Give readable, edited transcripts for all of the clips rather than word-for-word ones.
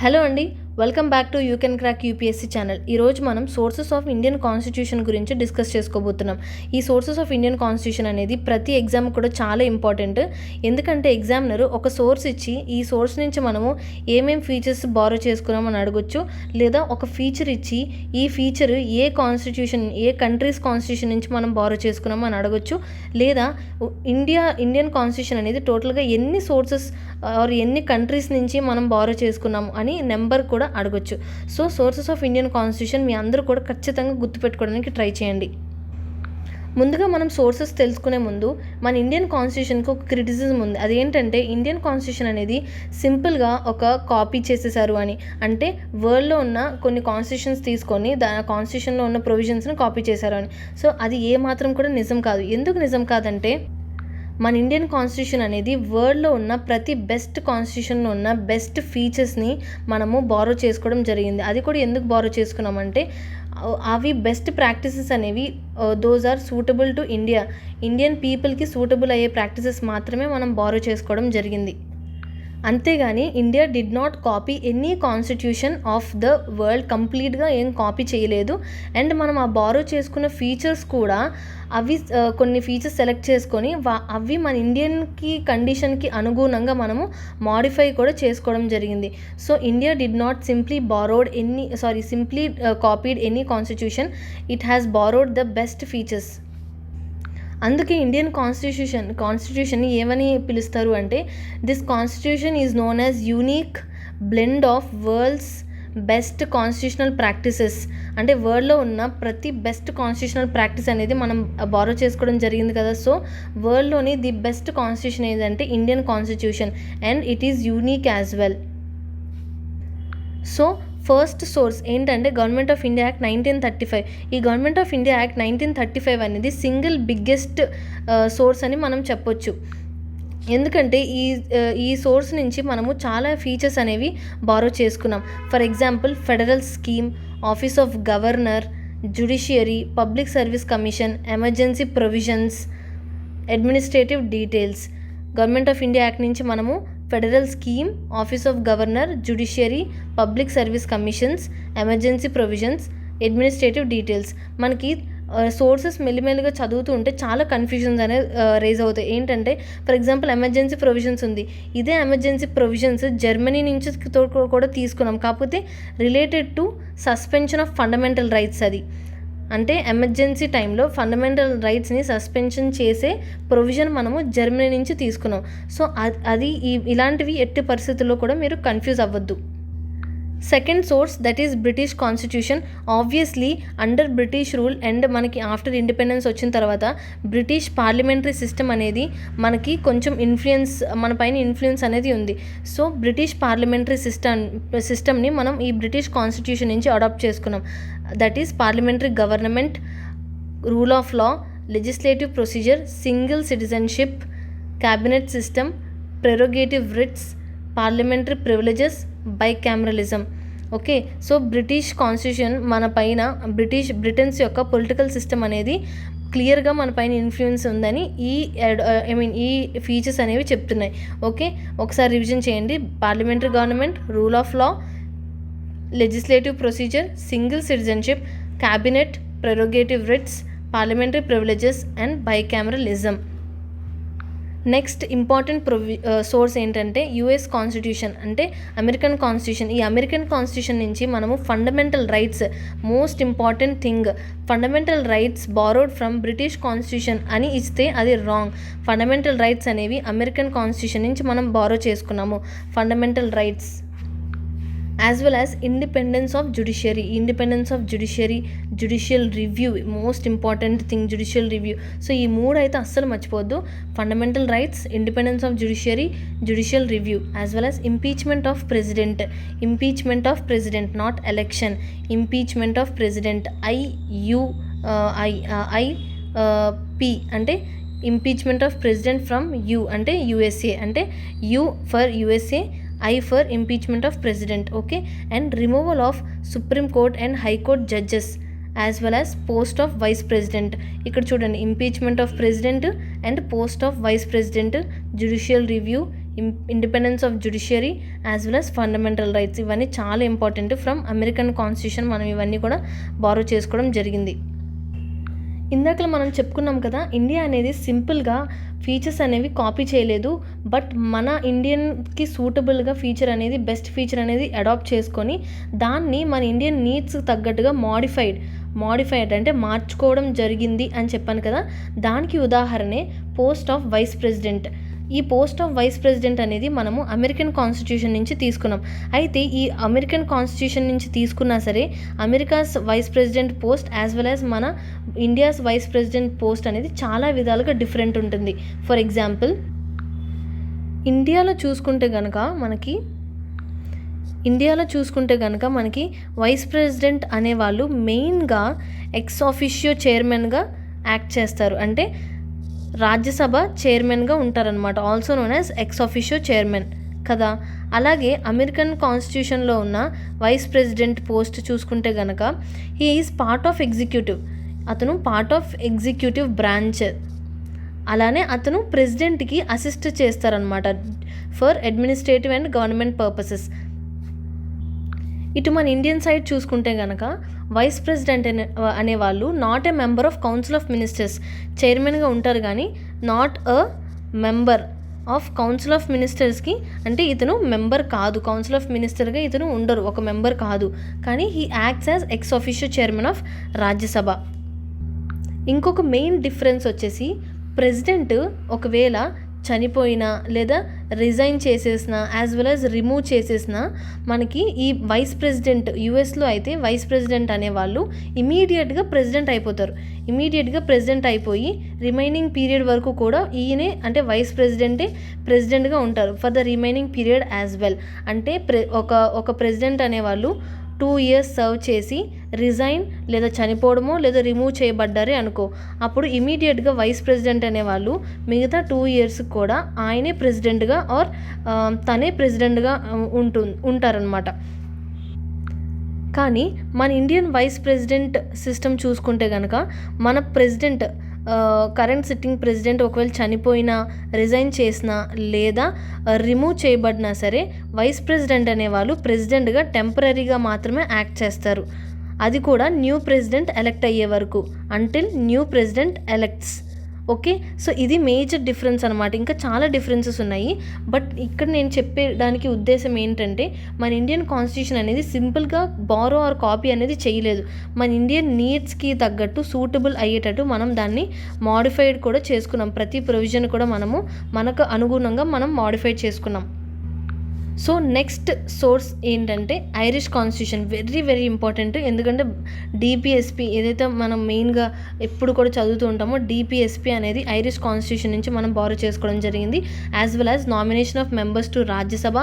Hello అండి, welcome back to you can crack UPSC channel. ఈరోజు మనం సోర్సెస్ ఆఫ్ ఇండియన్ కాన్స్టిట్యూషన్ గురించి discuss చేసుకోబోతున్నాం. ఈ సోర్సెస్ ఆఫ్ ఇండియన్ కాన్స్టిట్యూషన్ అనేది ప్రతి ఎగ్జామ్ కూడా చాలా ఇంపార్టెంట్. ఎందుకంటే ఎగ్జామినర్ ఒక సోర్స్ ఇచ్చి ఈ సోర్స్ నుంచి మనము ఏమేం ఫీచర్స్ బారో చేసుకున్నామని అడగొచ్చు, లేదా ఒక ఫీచర్ ఇచ్చి ఈ ఫీచర్ ఏ కంట్రీస్ కాన్స్టిట్యూషన్ నుంచి మనం బారో చేసుకున్నామో అని అడగొచ్చు, లేదా ఇండియన్ కాన్స్టిట్యూషన్ అనేది టోటల్గా ఎన్ని సోర్సెస్ ఆర్ ఎన్ని కంట్రీస్ నుంచి మనం బారో చేసుకున్నాము అని నెంబర్ కూడా అడగొచ్చు. So sources of Indian constitution మీ అందరూ కూడా ఖచ్చితంగా గుర్తుపెట్టుకోవడానికి ట్రై చేయండి. ముందుగా మనం సోర్సెస్ తెలుసుకునే ముందు మన ఇండియన్ కాన్స్టిట్యూషన్కి ఒక క్రిటిసిజం ఉంది. అదేంటంటే ఇండియన్ కాన్స్టిట్యూషన్ అనేది సింపుల్గా ఒక కాపీ చేసేసారు అని. అంటే వరల్డ్లో ఉన్న కొన్ని కాన్స్టిట్యూషన్స్ తీసుకొని కాన్స్టిట్యూషన్లో ఉన్న ప్రొవిజన్స్ని కాపీ చేశారు అని. సో అది ఏమాత్రం కూడా నిజం కాదు. ఎందుకు నిజం కాదంటే మన ఇండియన్ కాన్స్టిట్యూషన్ అనేది వరల్డ్లో ఉన్న ప్రతి బెస్ట్ కాన్స్టిట్యూషన్లో ఉన్న బెస్ట్ ఫీచర్స్ని మనము బారో చేసుకోవడం జరిగింది. అది కూడా ఎందుకు బారో చేసుకున్నామంటే అవి బెస్ట్ ప్రాక్టీసెస్ అనేవి those are suitable to Indian పీపుల్కి సూటబుల్ అయ్యే ప్రాక్టీసెస్ మాత్రమే మనం బారో చేసుకోవడం జరిగింది. అంతేగాని India did not copy any constitution of the world, కంప్లీట్గా ఏం కాపీ చేయలేదు. అండ్ మనం ఆ బారో చేసుకున్న ఫీచర్స్ కూడా అవి కొన్ని ఫీచర్స్ సెలెక్ట్ చేసుకొని అవి మన ఇండియన్కి కండిషన్కి అనుగుణంగా మనము మాడిఫై కూడా చేసుకోవడం జరిగింది. So India did not simply copied any constitution, it has borrowed the best features. అందుకే ఇండియన్ కాన్స్టిట్యూషన్ని ఏమని పిలుస్తారు అంటే this constitution is known as unique blend of world's best constitutional practices. అంటే వరల్డ్లో ఉన్న ప్రతి బెస్ట్ కాన్స్టిట్యూషనల్ ప్రాక్టీస్ అనేది మనం బారో చేసుకోవడం జరిగింది కదా. సో వరల్డ్లోని ది బెస్ట్ కాన్స్టిట్యూషన్ ఏదంటే Indian constitution, and it is unique as well. So first source ఏంటంటే గవర్నమెంట్ ఆఫ్ ఇండియా యాక్ట్ 1935. ఈ గవర్నమెంట్ ఆఫ్ ఇండియా యాక్ట్ 1935 అనేది సింగిల్ బిగ్గెస్ట్ సోర్స్ అని మనం చెప్పొచ్చు. ఎందుకంటే ఈ సోర్స్ నుంచి మనము చాలా ఫీచర్స్ అనేవి బారో చేసుకున్నాం. For example federal scheme, office of governor, judiciary, public service commission, emergency provisions, administrative details. Government of India act నుంచి మనము federal scheme, office of governor, judiciary, public service commissions, emergency provisions, administrative details. మనకి sources మెల్లిమెల్లిగా చదువుతూ ఉంటే చాలా confusions అనేది raise అవుతాయి. ఏంటంటే ఫర్ ఎగ్జాంపుల్ ఎమర్జెన్సీ ప్రొవిజన్స్ ఉంది. ఇదే ఎమర్జెన్సీ ప్రొవిజన్స్ జర్మనీ నుంచి కూడా తీసుకున్నాం, కాకపోతే related to suspension of fundamental rights. అది అంటే ఎమర్జెన్సీ టైంలో ఫండమెంటల్ రైట్స్ని సస్పెన్షన్ చేసే ప్రొవిజన్ మనము జర్మనీ నుంచి తీసుకున్నాం. సో ఇలాంటివి ఎట్టి పరిస్థితుల్లో కూడా మీరు కన్ఫ్యూజ్ అవ్వద్దు. Second source that is British constitution. Obviously under British rule and మనకి ఆఫ్టర్ ఇండిపెండెన్స్ వచ్చిన తర్వాత బ్రిటిష్ పార్లమెంటరీ సిస్టమ్ అనేది మనకి కొంచెం మన పైన ఇన్ఫ్లుయెన్స్ అనేది ఉంది. సో బ్రిటిష్ పార్లమెంటరీ సిస్టమ్ని మనం ఈ బ్రిటిష్ కాన్స్టిట్యూషన్ నుంచి అడాప్ట్ చేసుకున్నాం. That is parliamentary government, rule of law, legislative procedure, single citizenship, cabinet system, prerogative writs, parliamentary privileges, bicameralism. Okay, so British constitution మన పైన బ్రిటన్స్ యొక్క పొలిటికల్ సిస్టమ్ అనేది క్లియర్గా మన పైన ఇన్ఫ్లుయెన్స్ ఉందని ఈ ఫీచర్స్ అనేవి చెప్తున్నాయి. ఓకే, ఒకసారి రివిజన్ చేయండి. Parliamentary government, rule of law, legislative procedure, single citizenship, cabinet, prerogative writs, parliamentary privileges and bicameralism. Next important source ఏంటంటే యుఎస్ కాన్స్టిట్యూషన్, అంటే అమెరికన్ కాన్స్టిట్యూషన్. ఈ అమెరికన్ కాన్స్టిట్యూషన్ నుంచి మనము fundamental rights, most important thing, fundamental rights borrowed from British constitution అని ఇస్తే అది wrong. Fundamental rights అనేవి American constitution నుంచి మనం బారో చేసుకున్నాము. Fundamental rights as well as independence of judiciary, judicial review, most important thing judicial review. So ఈ మూడు అయితే అస్సలు మర్చిపోవద్దు. Fundamental rights, independence of judiciary, judicial review, as well as impeachment of president, not election. Impeachment of president, IP అంటే impeachment of president from U అంటే USA, అంటే U for USA, I for impeachment of president. Okay, and removal of Supreme Court and High Court judges as well as post of vice president. ఇక్కడ చూడండి, impeachment of president and post of vice president, judicial review, independence of judiciary as well as fundamental rights. ఇవన్నీ చాలా important from American constitution. మనం ఇవన్నీ కూడా borrow చేసుకోవడం జరిగింది. ఇందాక మనం చెప్పుకున్నాం కదా, ఇండియా అనేది సింపుల్గా ఫీచర్స్ అనేవి కాపీ చేయలేదు, బట్ మన ఇండియన్కి సూటబుల్గా ఫీచర్ అనేది బెస్ట్ ఫీచర్ అనేది అడాప్ట్ చేసుకొని దాన్ని మన ఇండియన్ నీడ్స్ తగ్గట్టుగా మాడిఫైడ్ అంటే మార్చుకోవడం జరిగింది అని చెప్పాను కదా. దానికి ఉదాహరణే పోస్ట్ ఆఫ్ వైస్ ప్రెసిడెంట్. ఈ పోస్ట్ ఆఫ్ వైస్ ప్రెసిడెంట్ అనేది మనము అమెరికన్ కాన్స్టిట్యూషన్ నుంచి తీసుకున్నాం. అయితే ఈ అమెరికన్ కాన్స్టిట్యూషన్ నుంచి తీసుకున్నా సరే America's vice president post as well as మన ఇండియాస్ వైస్ ప్రెసిడెంట్ పోస్ట్ అనేది చాలా విధాలుగా డిఫరెంట్ ఉంటుంది. ఫర్ ఎగ్జాంపుల్ ఇండియాలో చూసుకుంటే కనుక మనకి వైస్ ప్రెసిడెంట్ అనేవాళ్ళు మెయిన్గా ఎక్స్ ఆఫిషియో చైర్మన్గా యాక్ట్ చేస్తారు. అంటే రాజ్యసభ చైర్మన్గా ఉంటారనమాట, also known as ex officio chairman కదా. అలాగే అమెరికన్ కాన్స్టిట్యూషన్లో ఉన్న వైస్ ప్రెసిడెంట్ పోస్ట్ చూసుకుంటే కనుక he is part of executive. అతను పార్ట్ ఆఫ్ ఎగ్జిక్యూటివ్ బ్రాంచ్. అలానే అతను ప్రెసిడెంట్కి అసిస్ట్ చేస్తారనమాట for administrative and government purposes. ఇటు మన ఇండియన్ సైడ్ చూసుకుంటే కనుక వైస్ ప్రెసిడెంట్ అనేవాళ్ళు not a member of council of ministers. చైర్మన్గా ఉంటారు కానీ not a member of council of మినిస్టర్స్కి, అంటే ఇతను మెంబర్ కాదు, కౌన్సిల్ ఆఫ్ మినిస్టర్గా ఇతను ఉండరు, ఒక మెంబర్ కాదు, కానీ he acts as ex officio chairman of Rajya Sabha. ఇంకొక మెయిన్ డిఫరెన్స్ వచ్చేసి ప్రెసిడెంట్ ఒకవేళ చనిపోయినా లేదా రిజైన్ చేసేసిన యాజ్ వెల్ యాజ్ రిమూవ్ చేసేసిన మనకి ఈ వైస్ ప్రెసిడెంట్, యూఎస్లో అయితే వైస్ ప్రెసిడెంట్ అనేవాళ్ళు ఇమీడియట్గా ప్రెసిడెంట్ అయిపోతారు. ఇమీడియట్గా ప్రెసిడెంట్ అయిపోయి రిమైనింగ్ పీరియడ్ వరకు కూడా ఈయనే అంటే వైస్ ప్రెసిడెంట్గా ఉంటారు for the remaining period as well. అంటే ఒక ప్రెసిడెంట్ అనేవాళ్ళు 2 years సర్వ్ చేసి రిజైన్ లేదా చనిపోవడమో లేదా రిమూవ్ చేయబడ్డారే అనుకో, అప్పుడు ఇమీడియట్గా వైస్ ప్రెసిడెంట్ అనేవాళ్ళు మిగతా 2 years కూడా ఆయనే ప్రెసిడెంట్గా ఆర్ తనే ప్రెసిడెంట్గా ఉంటారనమాట. కానీ మన ఇండియన్ వైస్ ప్రెసిడెంట్ సిస్టమ్ చూసుకుంటే కనుక మన ప్రెసిడెంట్ కరెంట్ సిట్టింగ్ ప్రెసిడెంట్ ఒకవేళ చనిపోయినా, రిజైన్ చేసినా లేదా రిమూవ్ చేయబడినా సరే వైస్ ప్రెసిడెంట్ అనేవాళ్ళు ప్రెసిడెంట్గా టెంపరీగా మాత్రమే యాక్ట్ చేస్తారు. అది కూడా న్యూ ప్రెసిడెంట్ ఎలెక్ట్ అయ్యే వరకు, until new president elects. Okay, so ఇది మేజర్ డిఫరెన్స్ అనమాట. ఇంకా చాలా డిఫరెన్సెస్ ఉన్నాయి, బట్ ఇక్కడ నేను చెప్పేదానికి ఉద్దేశం ఏంటంటే మన ఇండియన్ కాన్స్టిట్యూషన్ అనేది సింపుల్గా బారో ఆర్ కాపీ అనేది చేయలేదు. మన ఇండియన్ నీడ్స్కి తగ్గట్టు సూటబుల్ అయ్యేటట్టు మనం దాన్ని మాడిఫైడ్ కూడా చేసుకున్నాం. ప్రతి ప్రొవిజన్ కూడా మనకు అనుగుణంగా మనం మాడిఫై చేసుకున్నాం. సో నెక్స్ట్ సోర్స్ ఏంటంటే Irish constitution. Very very important, ఎందుకంటే డిపిఎస్పి ఏదైతే మనం మెయిన్గా ఎప్పుడు కూడా చదువుతూ ఉంటామో డిపిఎస్పి అనేది ఐరిష్ కాన్స్టిట్యూషన్ నుంచి మనం బారో చేసుకోవడం జరిగింది. As well as nomination of members to Rajya Sabha,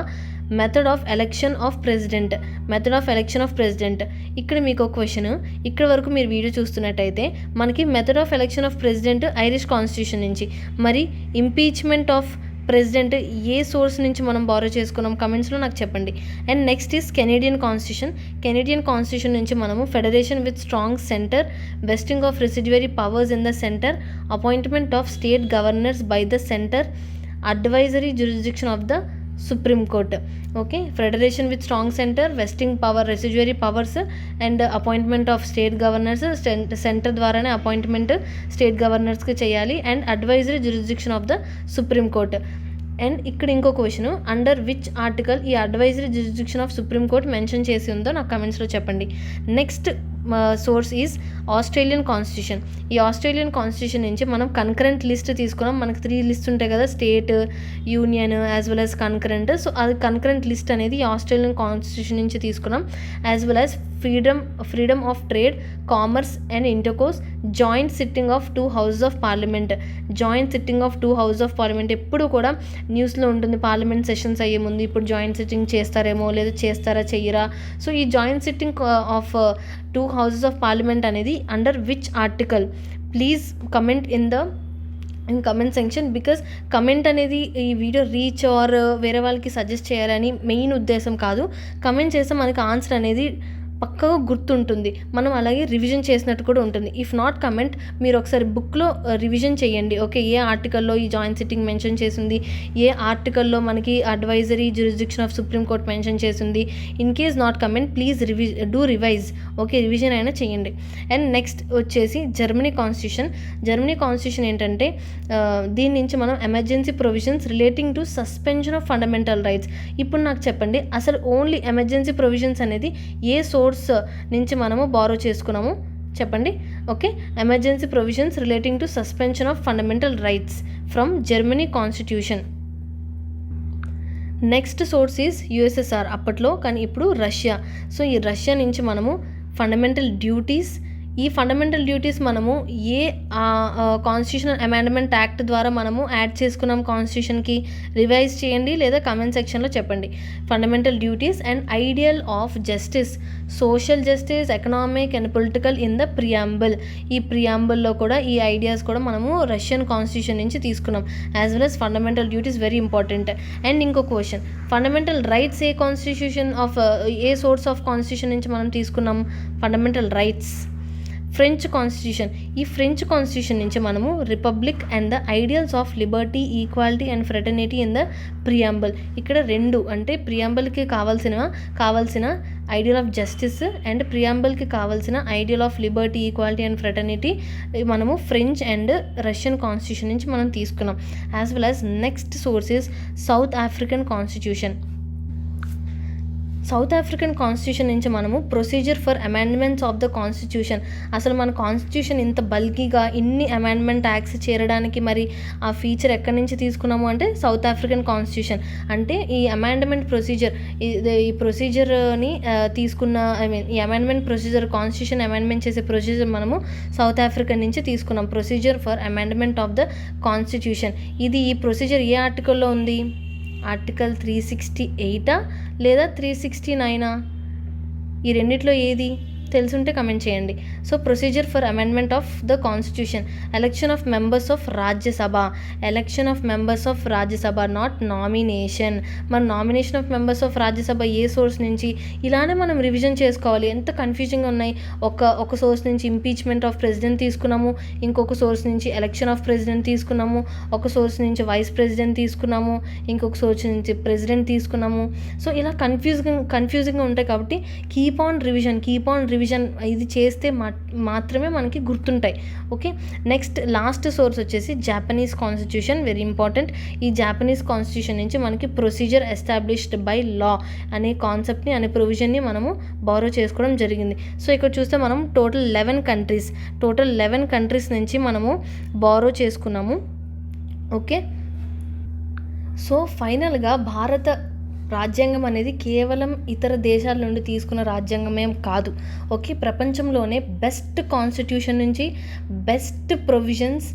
method of election of president. ఇక్కడ మీకు ఒక క్వశ్చన్, ఇక్కడ వరకు మీరు వీడియో చూస్తున్నట్టయితే మనకి method of election of president Irish constitution నుంచి, మరి ఇంపీచ్మెంట్ ఆఫ్ ప్రెసిడెంట్ ఏ సోర్స్ నుంచి మనం బారో చేసుకున్నాం కమెంట్స్లో నాకు చెప్పండి. And next is Canadian constitution నుంచి మనము federation with strong centre, vesting of residuary powers in the centre, appointment of state governors by the centre, advisory jurisdiction of the supreme court. Okay, federation with strong centre, vesting power residuary powers and appointment of state governors, centre ద్వారానే appointment state గవర్నర్స్కి చేయాలి, and advisory jurisdiction of the supreme court. And ఇక్కడ ఇంకో question, under which article ఈ advisory jurisdiction of supreme court mention చేసి ఉందో నాకు కమెంట్స్లో చెప్పండి. Next source is Australian constitution. ఈ ఆస్ట్రేలియన్ కాన్స్టిట్యూషన్ నుంచి మనం కన్కరెంట్ లిస్ట్ తీసుకున్నాం. మనకు 3 లిస్ట్ ఉంటాయి కదా, state, union as well as concurrent. So అది కన్కరెంట్ లిస్ట్ అనేది ఈ ఆస్ట్రేలియన్ కాన్స్టిట్యూషన్ నుంచి తీసుకున్నాం. As well as freedom of trade, commerce and intercourse, joint sitting of 2 houses of parliament. ఎప్పుడు కూడా న్యూస్లో ఉంటుంది పార్లమెంట్ సెషన్స్ అయ్యే ముందు ఇప్పుడు జాయింట్ సిట్టింగ్ చేస్తారేమో లేదా చేస్తారా చెయ్యరా. సో ఈ joint sitting of 2 houses of parliament అనేది under which article, please comment in comment section. Because comment అనేది ఈ వీడియో రీచ్ ఆర్ వేరే వాళ్ళకి సజెస్ట్ చేయాలని మెయిన్ ఉద్దేశం కాదు. కమెంట్ చేస్తే మనకి ఆన్సర్ అనేది పక్కగా గుర్తుంటుంది, మనం అలాగే రివిజన్ చేసినట్టు కూడా ఉంటుంది. ఇఫ్ నాట్ కమెంట్, మీరు ఒకసారి బుక్లో రివిజన్ చేయండి. ఓకే, ఏ ఆర్టికల్లో ఈ జాయింట్ సిట్టింగ్ మెన్షన్ చేసింది, ఏ ఆర్టికల్లో మనకి advisory jurisdiction of supreme court mention చేసింది. In case not comment, please revise. Okay, revision అయినా చేయండి. అండ్ నెక్స్ట్ వచ్చేసి జర్మనీ కాన్స్టిట్యూషన్ ఏంటంటే దీని నుంచి మనం emergency provisions relating to suspension of fundamental rights. ఇప్పుడు నాకు చెప్పండి, అసలు ఓన్లీ ఎమర్జెన్సీ ప్రొవిజన్స్ అనేది ఏ సోర్స్ నుంచి మనము బారో చేసుకున్నాము చెప్పండి. Okay, emergency provisions relating to suspension of fundamental rights from Germany constitution. Next source is USSR అప్పట్లో, కానీ ఇప్పుడు రష్యా. సో ఈ రష్యా నుంచి మనము ఫండమెంటల్ డ్యూటీస్, ఈ ఫండమెంటల్ డ్యూటీస్ మనము ఏ కాన్స్టిట్యూషనల్ అమెండ్మెంట్ యాక్ట్ ద్వారా మనము యాడ్ చేసుకున్నాం కాన్స్టిట్యూషన్కి, రివైజ్ చేయండి లేదా కమెంట్ సెక్షన్లో చెప్పండి. Fundamental duties and ideal of justice, social justice, economic and political in the preamble. ఈ ప్రియాంబుల్లో కూడా ఈ ఐడియాస్ కూడా మనము రష్యన్ కాన్స్టిట్యూషన్ నుంచి తీసుకున్నాం. As well as fundamental duties very important. And ఇంకో క్వశ్చన్, ఫండమెంటల్ రైట్స్ ఏ కాన్స్టిట్యూషన్ ఆఫ్ ఏ సోర్స్ ఆఫ్ కాన్స్టిట్యూషన్ నుంచి మనం తీసుకున్నాం ఫండమెంటల్ రైట్స్? French constitution. ఈ ఫ్రెంచ్ కాన్స్టిట్యూషన్ నుంచి మనము republic and the ideals of liberty, equality and fraternity in the preamble. ఇక్కడ రెండు అంటే ప్రియాంబుల్కి కావాల్సిన ఐడియల్ ఆఫ్ జస్టిస్ అండ్ ప్రియాంబుల్కి కావాల్సిన ideal of liberty, equality and fraternity మనము ఫ్రెంచ్ అండ్ రష్యన్ కాన్స్టిట్యూషన్ నుంచి మనం తీసుకున్నాం. As well as next source is south African constitution. South African constitution నుంచి మనము procedure for amendments of the constitution. అసలు మన కాన్స్టిట్యూషన్ ఇంత బల్కీగా ఇన్ని అమెండ్మెంట్ యాక్ట్స్ చేరడానికి మరి ఆ ఫీచర్ ఎక్కడి నుంచి తీసుకున్నాము అంటే సౌత్ ఆఫ్రికన్ కాన్స్టిట్యూషన్. అంటే ఈ అమెండ్మెంట్ ప్రొసీజర్, ఈ ప్రొసీజర్ని తీసుకున్న ఈ అమెండ్మెంట్ ప్రొసీజర్, కాన్స్టిట్యూషన్ అమెండ్మెంట్ చేసే ప్రొసీజర్ మనము సౌత్ ఆఫ్రికన్ నుంచి తీసుకున్నాం. Procedure for amendment of the constitution. ఇది ఈ ప్రొసీజర్ ఏ ఆర్టికల్లో ఉంది? ఆర్టికల్ 368 లేదా 369? ఈ రెండిట్లో ఏది తెలుసుంటే కమెంట్ చేయండి. So procedure for amendment of the constitution, election of members of Rajya Sabha, not nomination. మన nomination of members of Rajya Sabha ఏ సోర్స్ నుంచి? ఇలానే మనం రివిజన్ చేసుకోవాలి. ఎంత కన్ఫ్యూజింగ్ ఉన్నాయి. ఒక సోర్స్ నుంచి ఇంపీచ్మెంట్ ఆఫ్ ప్రెసిడెంట్ తీసుకున్నాము, ఇంకొక సోర్స్ నుంచి ఎలక్షన్ ఆఫ్ ప్రెసిడెంట్ తీసుకున్నాము, ఒక సోర్స్ నుంచి వైస్ ప్రెసిడెంట్ తీసుకున్నాము, ఇంకొక సోర్స్ నుంచి ప్రెసిడెంట్ తీసుకున్నాము. సో ఇలా కన్ఫ్యూజింగ్గా ఉంటాయి. కాబట్టి కీప్ ఆన్ రివిజన్ ఇది చేస్తే మాత్రమే మనకి గుర్తుంటాయి. ఓకే, నెక్స్ట్ లాస్ట్ సోర్స్ వచ్చేసి జాపనీస్ కాన్స్టిట్యూషన్, వెరీ ఇంపార్టెంట్. ఈ జాపనీస్ కాన్స్టిట్యూషన్ నుంచి మనకి ప్రొసీజర్ ఎస్టాబ్లిష్డ్ బై లా అనే కాన్సెప్ట్ని, అనే ప్రొవిజన్ని మనము బారో చేసుకోవడం జరిగింది. సో ఇక్కడ చూస్తే మనం టోటల్ 11 కంట్రీస్ నుంచి మనము బారో చేసుకున్నాము. ఓకే, సో ఫైనల్గా భారత రాజ్యాంగం అనేది కేవలం ఇతర దేశాల నుండి తీసుకున్న రాజ్యాంగమేం కాదు. ఓకే, ప్రపంచంలోనే బెస్ట్ కాన్స్టిట్యూషన్ నుంచి బెస్ట్ ప్రొవిజన్స్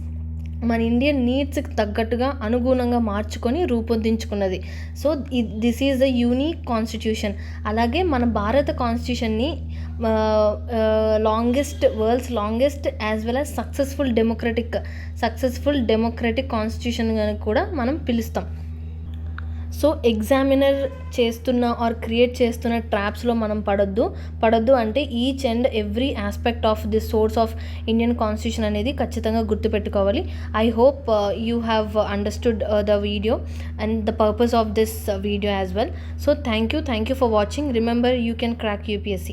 మన ఇండియన్ నీడ్స్కి తగ్గట్టుగా అనుగుణంగా మార్చుకొని రూపొందించుకున్నది. So this is the unique constitution. అలాగే మన భారత కాన్స్టిట్యూషన్ని world's longest as well as successful democratic constitution కూడా మనం పిలుస్తాం. సో ఎగ్జామినర్ చేస్తున్న ఆర్ క్రియేట్ చేస్తున్న ట్రాప్స్లో మనం పడొద్దు అంటే each and every aspect of this source of Indian constitution అనేది ఖచ్చితంగా గుర్తుపెట్టుకోవాలి. I hope you have understood the video and the purpose of this video as well. So thank you for watching. Remember, you can crack UPSC.